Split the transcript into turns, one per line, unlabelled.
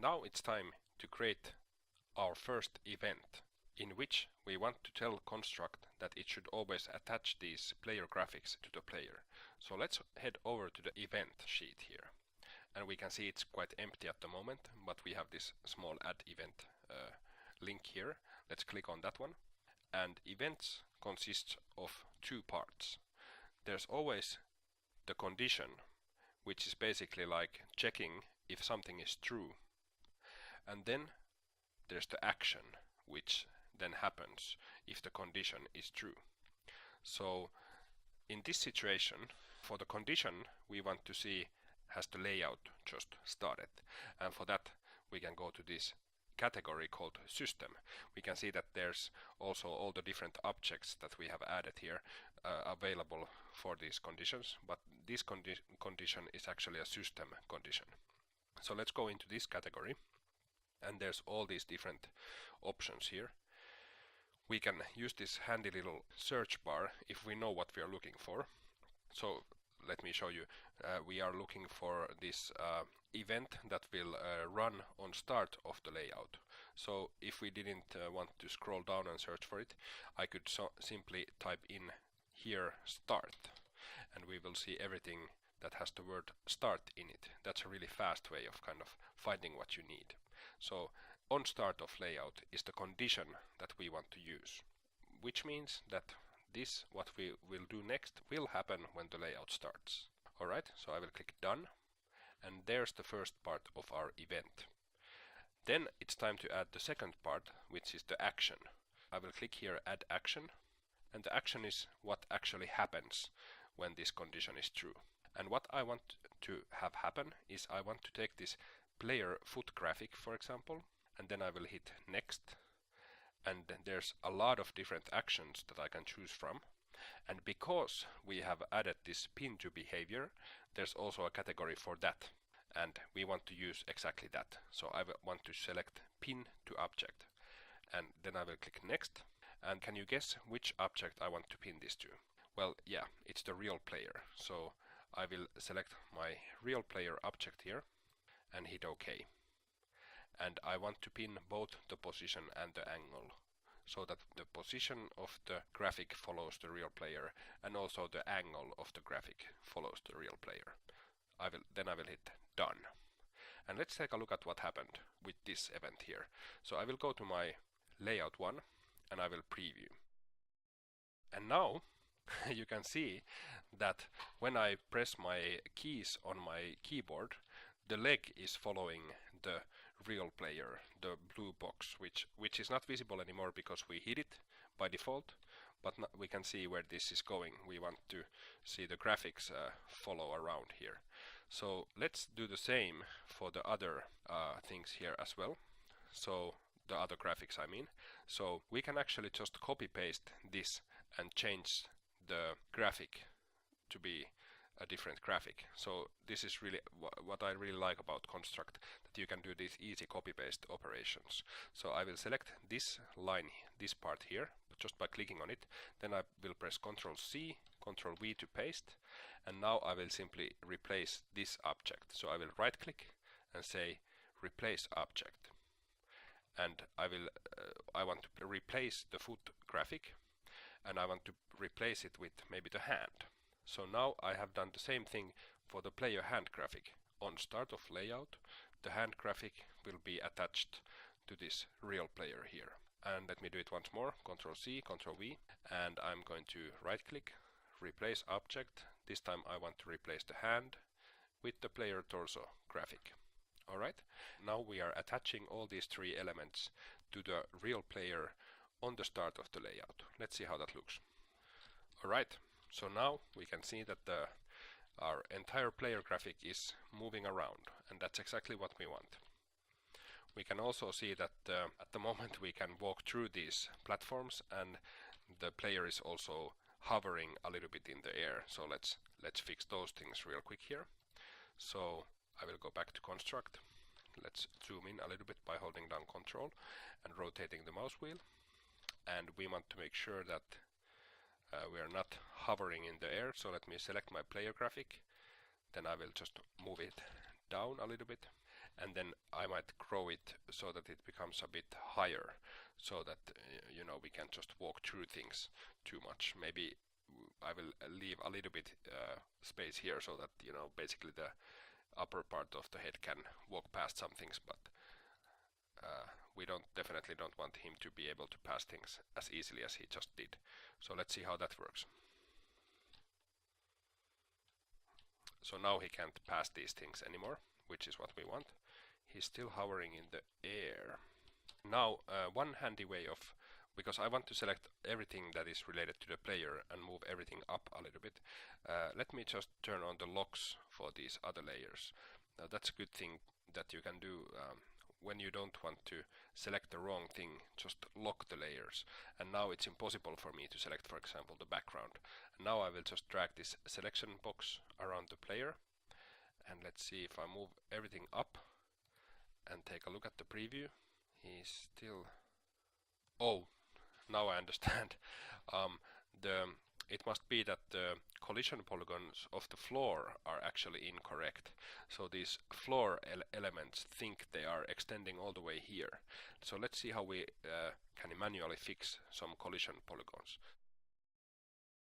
Now it's time to create our first event, in which we want to tell Construct that it should always attach these player graphics to the player. So let's head over to the event sheet here. And we can see it's quite empty at the moment, but we have this small add event link here. Let's click on that one. And events consists of two parts. There's always the condition, which is basically like checking if something is true. And then there's the action, which then happens if the condition is true. So in this situation, for the condition, we want to see has the layout just started. And for that, we can go to this category called system. We can see that there's also all the different objects that we have added here available for these conditions, but this condition is actually a system condition. So let's go into this category, and there's all these different options here. We can use this handy little search bar if we know what we are looking for. So let me show you. We are looking for this event that will run on start of the layout. So if we didn't want to scroll down and search for it, I could simply type in here start, and we will see everything that has the word start in it. That's a really fast way of kind of finding what you need. So on start of layout is the condition that we want to use, which means that this, what we will do next, will happen when the layout starts. Alright, so I will click done, and there's the first part of our event. Then it's time to add the second part, which is the action. I will click here add action, and the action is what actually happens when this condition is true. And what I want to have happen is I want to take this player foot graphic, for example, and then I will hit next. And there's a lot of different actions that I can choose from. And because we have added this pin to behavior, there's also a category for that. And we want to use exactly that. So I want to select pin to object. And then I will click next. And can you guess which object I want to pin this to? Well, yeah, it's the real player. So I will select my real player object here and hit OK. And I want to pin both the position and the angle, so that the position of the graphic follows the real player and also the angle of the graphic follows the real player. Then I will hit done. And let's take a look at what happened with this event here. So I will go to my layout one and I will preview. And now you can see that when I press my keys on my keyboard, the leg is following the real player, the blue box, which is not visible anymore because we hid it by default, but we can see where this is going. We want to see the graphics follow around here. So let's do the same for the other things here as well. So the other graphics, I mean. So we can actually just copy paste this and change the graphic to be a different graphic. So this is really what I really like about Construct, that you can do these easy copy-paste operations. So I will select this line, this part here, just by clicking on it. Then I will press Ctrl-C, Ctrl-V to paste, and now I will simply replace this object. So I will right-click and say Replace Object, and I want to replace the foot graphic, and I want to replace it with maybe the hand. So now I have done the same thing for the player hand graphic. On start of layout, the hand graphic will be attached to this real player here. And let me do it once more, Ctrl-C, Ctrl-V, and I'm going to right click, replace object. This time I want to replace the hand with the player torso graphic. Alright, now we are attaching all these three elements to the real player on the start of the layout. Let's see how that looks. Alright, so now we can see that our entire player graphic is moving around, and that's exactly what we want. We can also see that at the moment we can walk through these platforms, and the player is also hovering a little bit in the air. So let's fix those things real quick here. So I will go back to Construct. Let's zoom in a little bit by holding down Control and rotating the mouse wheel. And we want to make sure that we are not hovering in the air. So let me select my player graphic. Then I will just move it down a little bit. and then I might grow it so that it becomes a bit higher, so that you know, we can just walk through things too much. Maybe I will leave a little bit space here so that, you know, basically the upper part of the head can walk past some things, but we definitely don't want him to be able to pass things as easily as he just did. So let's see how that works. So now he can't pass these things anymore, which is what we want. He's still hovering in the air. Now one handy way of, because I want to select everything that is related to the player and move everything up a little bit, let me just turn on the locks for these other layers. Now that's a good thing that you can do when you don't want to select the wrong thing. Just lock the layers, and now it's impossible for me to select, for example, the background. And now I will just drag this selection box around the player, and let's see if I move everything up and take a look at the preview. He's still... Oh, now I understand. It must be that the collision polygons of the floor are actually incorrect. So these floor elements think they are extending all the way here. So let's see how we can manually fix some collision polygons.